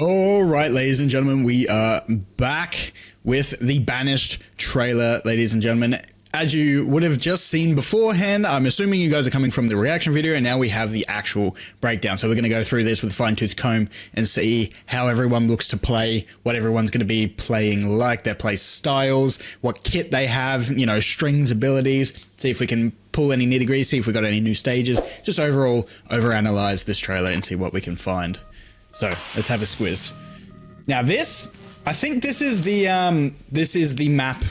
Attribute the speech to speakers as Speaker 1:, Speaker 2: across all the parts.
Speaker 1: All right, ladies and gentlemen, we are back with the Banished trailer, ladies and gentlemen. As you would have just seen beforehand, I'm assuming you guys are coming from the reaction video, and now we have the actual breakdown. So we're going to go through this with a fine-tooth comb and see how everyone looks to play, what everyone's going to be playing like, their play styles, what kit they have, you know, strings, abilities, see if we can pull any nitty-gritty, see if we got any new stages, just overall overanalyze this trailer and see what we can find. So let's have a squiz. Now this, I think this is the map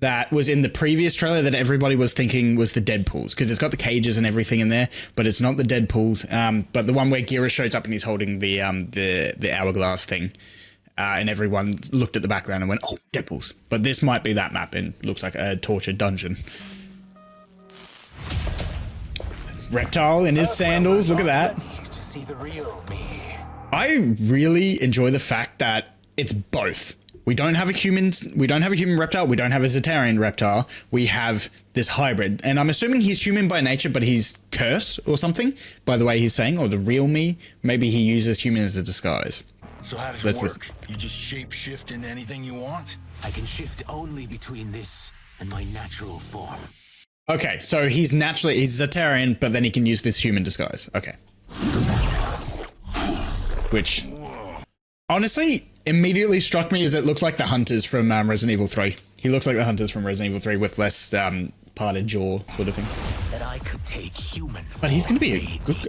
Speaker 1: that was in the previous trailer that everybody was thinking was the Deadpools, because it's got the cages and everything in there, but it's not the Deadpools. But the one where Gira shows up and he's holding the hourglass thing, and everyone looked at the background and went, "Oh, Deadpools." But this might be that map and looks like a tortured dungeon. Reptile in his sandals. Look at that.
Speaker 2: To see the real me.
Speaker 1: I really enjoy the fact that it's both. We don't have a human reptile, we don't have a Zetarian reptile, we have this hybrid. And I'm assuming he's human by nature, but he's cursed or something, by the way he's saying, or the real me. Maybe he uses human as a disguise.
Speaker 2: So how does it work? You just shape shift into anything you want? I can shift only between this and my natural form.
Speaker 1: Okay, so he's Zetarian, but then he can use this human disguise. Okay. Which, honestly, immediately struck me as it looks like the Hunters from Resident Evil 3. He looks like the Hunters from Resident Evil 3 with less parted jaw sort of thing.
Speaker 2: That I could take human.
Speaker 1: But he's going to be a good guy.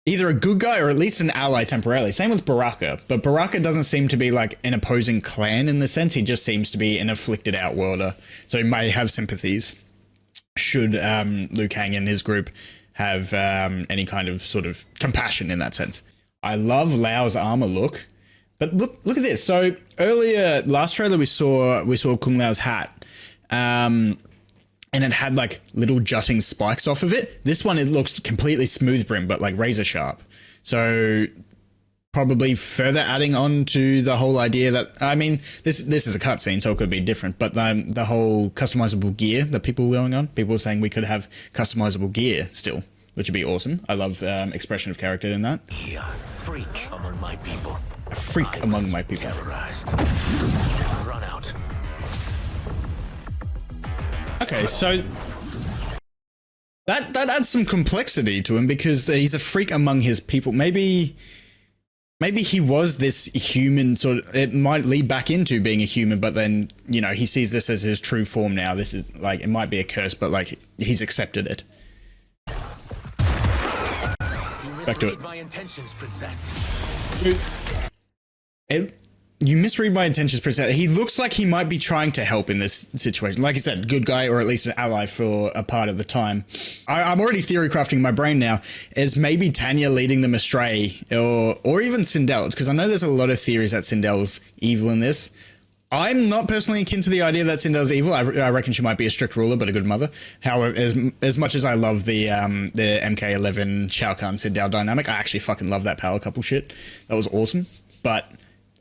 Speaker 1: Either a good guy or at least an ally temporarily. Same with Baraka. But Baraka doesn't seem to be like an opposing clan in the sense. He just seems to be an afflicted outworlder. So he may have sympathies should Liu Kang and his group have any kind of sort of compassion in that sense. I love Lao's armor look. But look at this. So earlier, last trailer we saw Kung Lao's hat, and it had like little jutting spikes off of it. This one, it looks completely smooth brim, but like razor sharp. So probably further adding on to the whole idea that, I mean, this is a cutscene, so it could be different. But the whole customizable gear that people were going on, people were saying we could have customizable gear still, which would be awesome. I love expression of character in that.
Speaker 2: Yeah, freak among my people.
Speaker 1: A freak among my people.
Speaker 2: Terrorized. Run out.
Speaker 1: Okay, so that adds some complexity to him because he's a freak among his people. Maybe he was this human sort of, it might lead back into being a human, but then, you know, he sees this as his true form now. This is like, it might be a curse, but like he's accepted it. Back to it.
Speaker 2: My intentions, princess.
Speaker 1: You misread my intentions, Princess. He looks like he might be trying to help in this situation. Like I said, good guy or at least an ally for a part of the time. I'm already theory crafting in my brain now as maybe Tanya leading them astray or even Sindel. Because I know there's a lot of theories that Sindel's evil in this. I'm not personally akin to the idea that Sindel's evil. I reckon she might be a strict ruler, but a good mother. However, as much as I love the MK11 Shao Kahn Sindel dynamic, I actually fucking love that power couple shit. That was awesome. But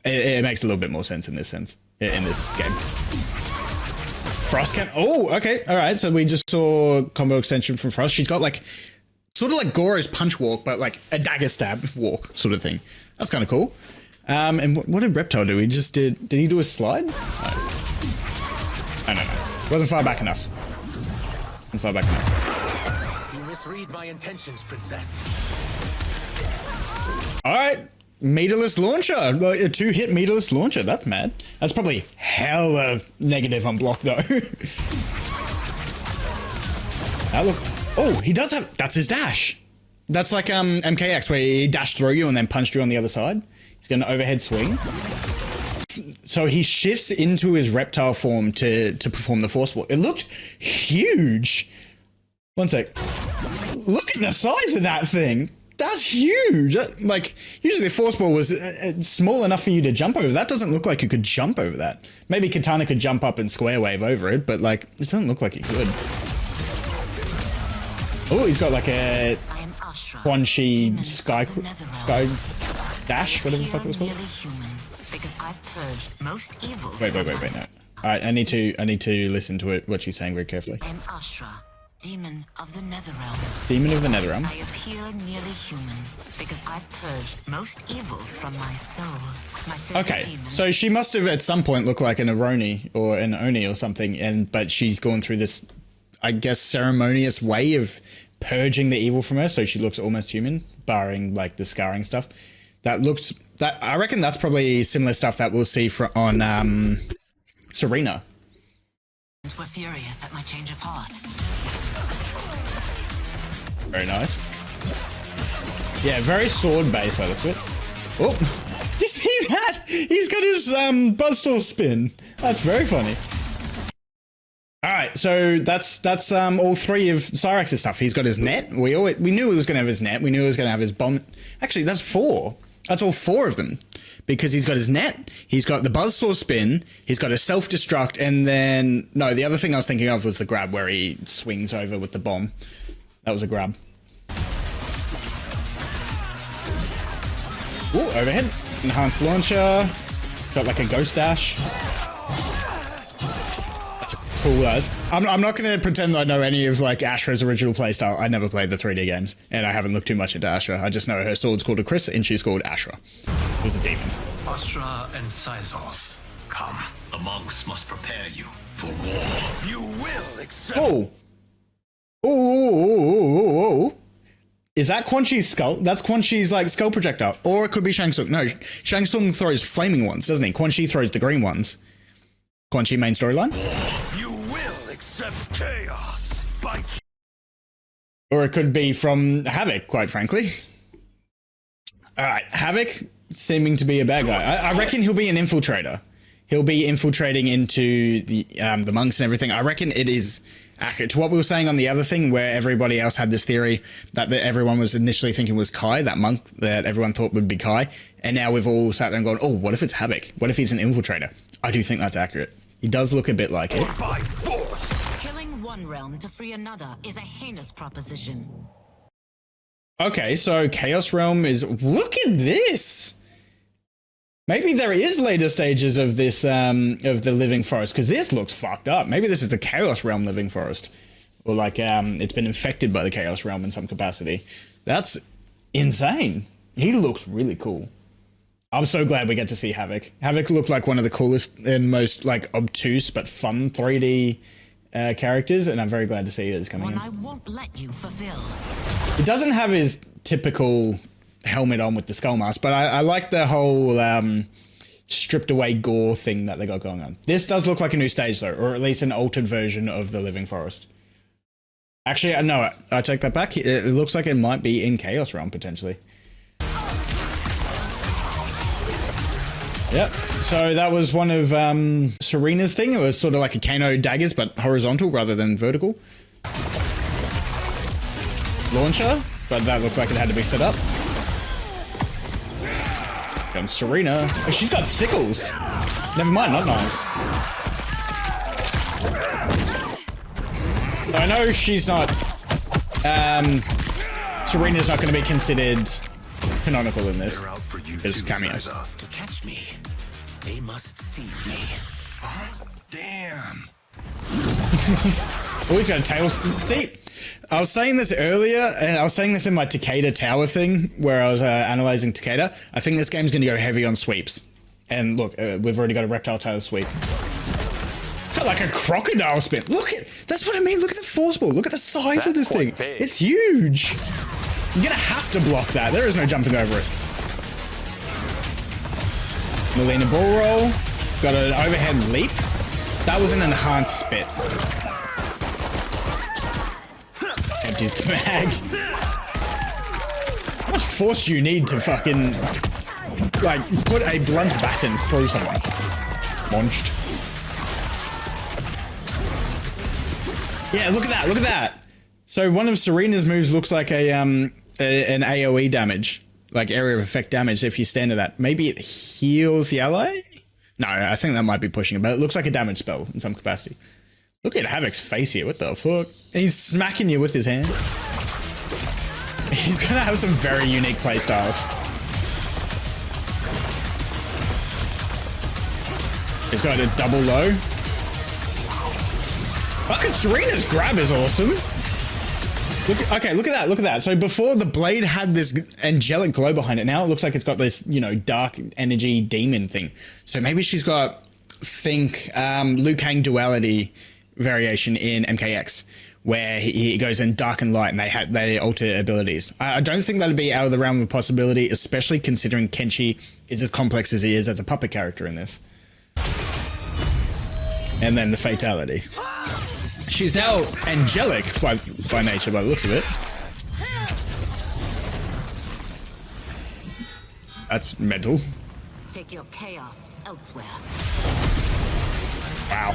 Speaker 1: it makes a little bit more sense in this game. Frostcat. Oh, okay. All right. So we just saw combo extension from Frost. She's got like sort of like Goro's punch walk, but like a dagger stab walk sort of thing. That's kind of cool. And what did Reptile do? He just did he do a slide? No. I don't know. Wasn't far back enough. Wasn't far back enough.
Speaker 2: You misread my intentions, princess.
Speaker 1: All right. Meterless launcher, like a 2-hit meterless launcher. That's mad. That's probably hella negative on block though. That look. Oh, he does have. That's his dash. That's like MKX where he dashed through you and then punched you on the other side. He's got an overhead swing. So he shifts into his reptile form to perform the force walk. It looked huge. One sec. Look at the size of that thing. That's huge. Like, usually the force ball was small enough for you to jump over. That doesn't look like you could jump over that. Maybe Katana could jump up and square wave over it, but like, it doesn't look like he could. Oh, he's got like a Quan Chi sky dash, whatever the fuck it was called.
Speaker 3: Because I've purged most evil.
Speaker 1: Wait, no. Alright, I need to listen to it, what she's saying very carefully.
Speaker 3: I'm Ashrah, Demon of the Netherrealm.
Speaker 1: Demon of the Netherrealm.
Speaker 3: I appear nearly human because I've purged most evil from my soul. My sister
Speaker 1: Okay,
Speaker 3: demon.
Speaker 1: so she must have at some point looked like an Aroni or an Oni or something, but she's gone through this, I guess, ceremonious way of purging the evil from her, so she looks almost human, barring like the scarring stuff. I reckon that's probably similar stuff that we'll see on Sareena.
Speaker 3: We're furious at my change of heart.
Speaker 1: Very nice. Yeah, very sword based by the looks of it. Oh, you see that? He's got his buzzsaw spin. That's very funny. All right, so that's all three of Cyrax's stuff. He's got his net. We knew he was going to have his net. We knew he was going to have his bomb. Actually, that's four. That's all four of them. Because he's got his net, he's got the buzzsaw spin, he's got a self-destruct, and then... No, the other thing I was thinking of was the grab where he swings over with the bomb. That was a grab. Ooh, overhead. Enhanced launcher. Got like a ghost dash. That's cool as. I'm not going to pretend that I know any of like Ashrah's original playstyle. I never played the 3D games, and I haven't looked too much into Ashrah. I just know her sword's called a Chris, and she's called Ashrah. It was a demon.
Speaker 2: Ashrah and Sizos, come. The monks must prepare you for war. You will accept.
Speaker 1: Oh. Oh. Is that Quan Chi's skull? That's Quan Chi's like skull projectile. Or it could be Shang Tsung. No, Shang Tsung throws flaming ones, doesn't he? Quan Chi throws the green ones. Quan Chi main storyline?
Speaker 2: You will accept chaos by...
Speaker 1: Or it could be from Havik, quite frankly. Alright, Havik seeming to be a bad guy. I reckon he'll be an infiltrator. He'll be infiltrating into the monks and everything. I reckon it is accurate to what we were saying on the other thing, where everybody else had this theory that everyone was initially thinking was Kai, that monk that everyone thought would be Kai. And now we've all sat there and gone, oh, what if it's Havik? What if he's an infiltrator? I do think that's accurate. He does look a bit like it.
Speaker 2: By force.
Speaker 3: Killing one realm to free another is a heinous proposition.
Speaker 1: Okay, so Chaos Realm is... Look at this! Maybe there is later stages of this, of the Living Forest, because this looks fucked up. Maybe this is the Chaos Realm Living Forest. Or like, it's been infected by the Chaos Realm in some capacity. That's insane. He looks really cool. I'm so glad we get to see Havik. Havik looked like one of the coolest and most, like, obtuse but fun 3D characters, and I'm very glad to see that it's coming in.
Speaker 3: One I won't let you fulfill.
Speaker 1: It doesn't have his typical helmet on with the skull mask, but I like the whole stripped away gore thing that they got going on. This does look like a new stage though, or at least an altered version of the Living Forest. Actually, no, I take that back. It looks like it might be in Chaos Realm potentially. Yep, so that was one of Sareena's thing. It was sort of like a Kano daggers, but horizontal rather than vertical. Launcher, but that looked like it had to be set up. Comes Sareena. Oh, she's got sickles. Never mind, not nice. I know she's not... Sareena's not going to be considered canonical in this. It's cameos.
Speaker 2: To catch me, they must see me. Huh? Damn.
Speaker 1: Oh, he's got a tail... See, I was saying this earlier, and I was saying this in my Takeda Tower thing, where I was analyzing Takeda. I think this game's going to go heavy on sweeps. And look, we've already got a Reptile Tail sweep. Got like a crocodile spin. Look at... That's what I mean. Look at the force ball. Look at the size of this thing.
Speaker 2: big.
Speaker 1: It's huge. You're going to have to block that. There is no jumping over it. Melina ball roll. Got an overhead leap. That was an enhanced spit. Empties the bag. How much force do you need to fucking, like, put a blunt baton through someone? Launched. Yeah, look at that, look at that. So one of Sareena's moves looks like an AoE damage, like area of effect damage if you stand to that. Maybe it heals the ally? No, I think that might be pushing it, but it looks like a damage spell in some capacity. Look at Havik's face here, what the fuck? He's smacking you with his hand. He's gonna have some very unique playstyles. He's got a double low. Fucking Sareena's grab is awesome. Okay, look at that. Look at that. So before the blade had this angelic glow behind it. Now it looks like it's got this, you know, dark energy demon thing. So maybe she's got, think, Liu Kang duality variation in MKX, where he goes in dark and light, and they alter abilities. I don't think that'd be out of the realm of possibility, especially considering Kenshi is as complex as he is as a puppet character in this. And then the fatality. She's now angelic by nature, by the looks of it. That's mental.
Speaker 3: Take your chaos elsewhere.
Speaker 1: Wow.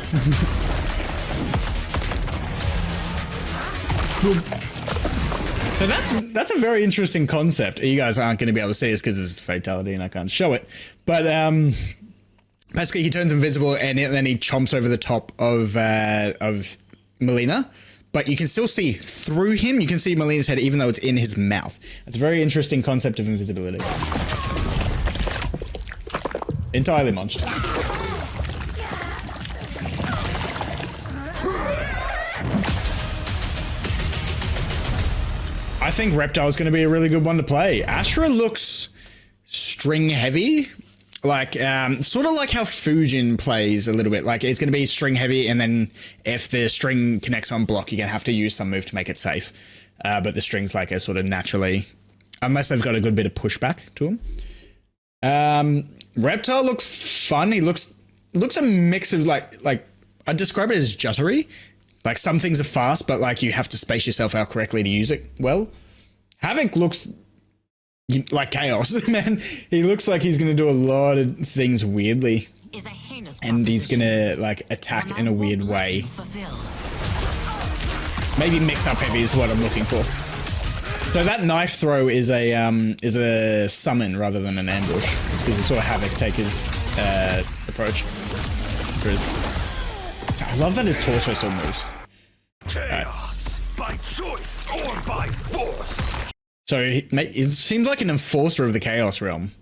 Speaker 1: So that's a very interesting concept. You guys aren't going to be able to see this because it's fatality and I can't show it. But basically, he turns invisible and then he chomps over the top of Melina, but you can still see through him. You can see Melina's head even though it's in his mouth. It's a very interesting concept of invisibility. Entirely monster. I think Reptile is going to be a really good one to play. Ashrah looks string heavy. Like, sort of like how Fujin plays a little bit. Like, it's going to be string heavy, and then if the string connects on block, you're going to have to use some move to make it safe. But the string's like a sort of naturally, unless they've got a good bit of pushback to them. Reptile looks fun. He looks a mix of like I'd describe it as juttery. Like, some things are fast, but like you have to space yourself out correctly to use it well. Havik looks like chaos, man. He looks like he's going to do a lot of things weirdly. And he's going to like attack in a weird way. Maybe mix up heavy is what I'm looking for. So that knife throw is a summon rather than an ambush. It's because we saw Havik take his approach. I love that his torso still moves.
Speaker 2: Chaos, by choice or by force.
Speaker 1: So it seems like an enforcer of the Chaos realm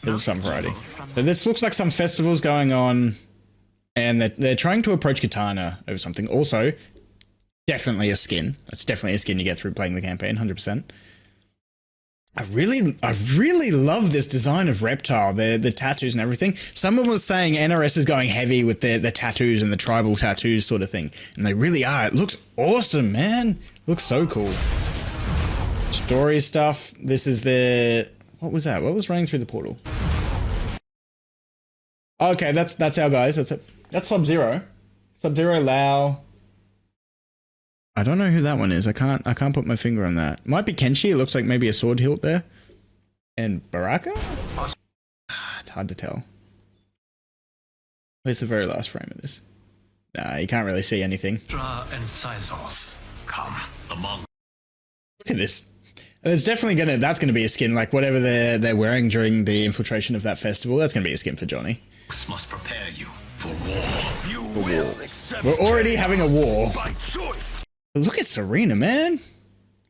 Speaker 1: of some variety. So this looks like some festivals going on, and they're trying to approach Katana over something. Also, definitely a skin. That's definitely a skin you get through playing the campaign, 100%. I really love this design of Reptile, the tattoos and everything. Someone was saying NRS is going heavy with the tattoos and the tribal tattoos sort of thing, and they really are. It looks awesome, man. Looks so cool. Story stuff. This is the... What was that? What was running through the portal? Okay, that's our guys. That's Sub-Zero. Sub-Zero, Lao. I don't know who that one is. I can't put my finger on that. Might be Kenshi. It looks like maybe a sword hilt there. And Baraka? It's hard to tell. Where's the very last frame of this? Nah, you can't really see anything.
Speaker 2: Ashrah and Sizos, come among.
Speaker 1: Look at this. It's definitely that's gonna be a skin, like whatever they're wearing during the infiltration of that festival. That's gonna be a skin for Johnny.
Speaker 2: This must prepare you for war. You will accept.
Speaker 1: We're already having a war.
Speaker 2: By choice.
Speaker 1: Look at Sareena, man.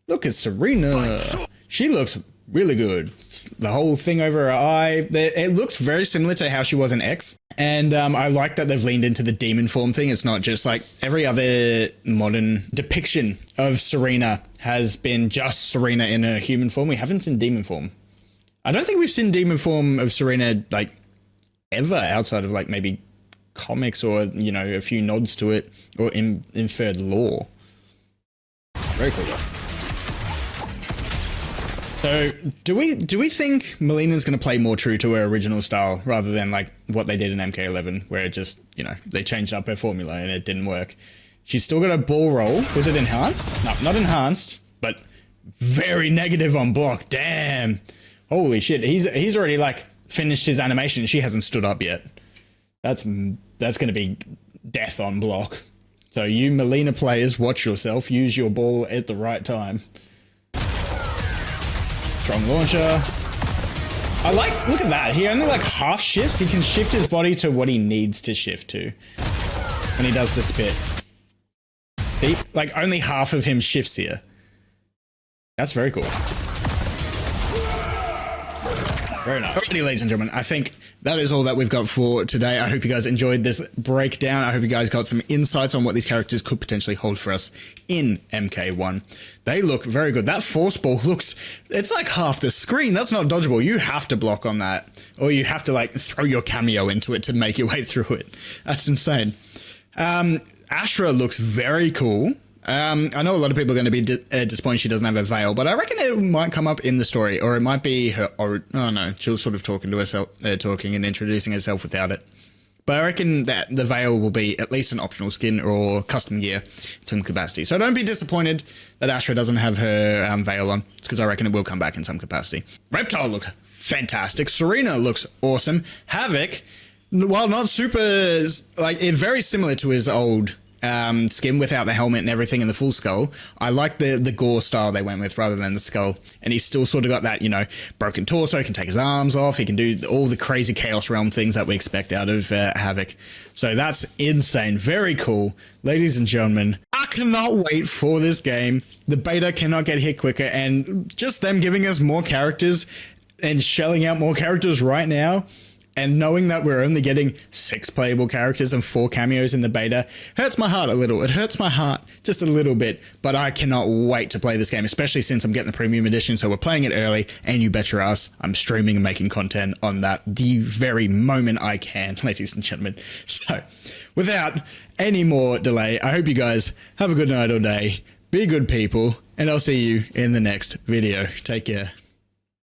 Speaker 1: Look at Sareena. She looks really good. The whole thing over her eye. It looks very similar to how she was in X. And I like that they've leaned into the demon form thing. It's not just like every other modern depiction of Sareena has been just Sareena in her human form. We haven't seen demon form. I don't think we've seen demon form of Sareena like ever outside of like maybe comics or, you know, a few nods to it or inferred lore. Very cool. So, do we think Melina's going to play more true to her original style rather than like what they did in MK11, where it just, you know, they changed up her formula and it didn't work? She's still got a ball roll. Was it enhanced? No, not enhanced, but very negative on block. Damn. Holy shit. He's already like finished his animation. She hasn't stood up yet. That's going to be death on block. So you Melina players, watch yourself. Use your ball at the right time. Strong launcher. Look at that. He only like half shifts. He can shift his body to what he needs to shift to when he does the spit. See, like only half of him shifts here. That's very cool. Very nice. Alrighty, ladies and gentlemen, I think that is all that we've got for today. I hope you guys enjoyed this breakdown. I hope you guys got some insights on what these characters could potentially hold for us in MK1. They look very good. That force ball looks, it's like half the screen. That's not dodgeable. You have to block on that, or you have to like throw your Kameo into it to make your way through it. That's insane. Ashrah looks very cool. I know a lot of people are going to be disappointed she doesn't have a veil, but I reckon it might come up in the story, or it might be her, or oh no, she'll sort of talking to herself, talking and introducing herself without it. But I reckon that the veil will be at least an optional skin or custom gear in some capacity. So don't be disappointed that Ashrah doesn't have her veil on. It's because I reckon it will come back in some capacity. Reptile looks fantastic. Sareena looks awesome. Havik, while not super, like, very similar to his old skin without the helmet and everything and the full skull. I like the gore style they went with rather than the skull. And he's still sort of got that, you know, broken torso, he can take his arms off, he can do all the crazy Chaos Realm things that we expect out of Havik. So that's insane. Very cool. Ladies and gentlemen, I cannot wait for this game. The beta cannot get hit quicker, and just them giving us more characters and shelling out more characters right now, and knowing that we're only getting 6 playable characters and 4 cameos in the beta hurts my heart a little. It hurts my heart just a little bit, but I cannot wait to play this game, especially since I'm getting the premium edition, so we're playing it early, and you bet your ass I'm streaming and making content on that the very moment I can, ladies and gentlemen. So, without any more delay, I hope you guys have a good night or day, be good people, and I'll see you in the next video. Take care.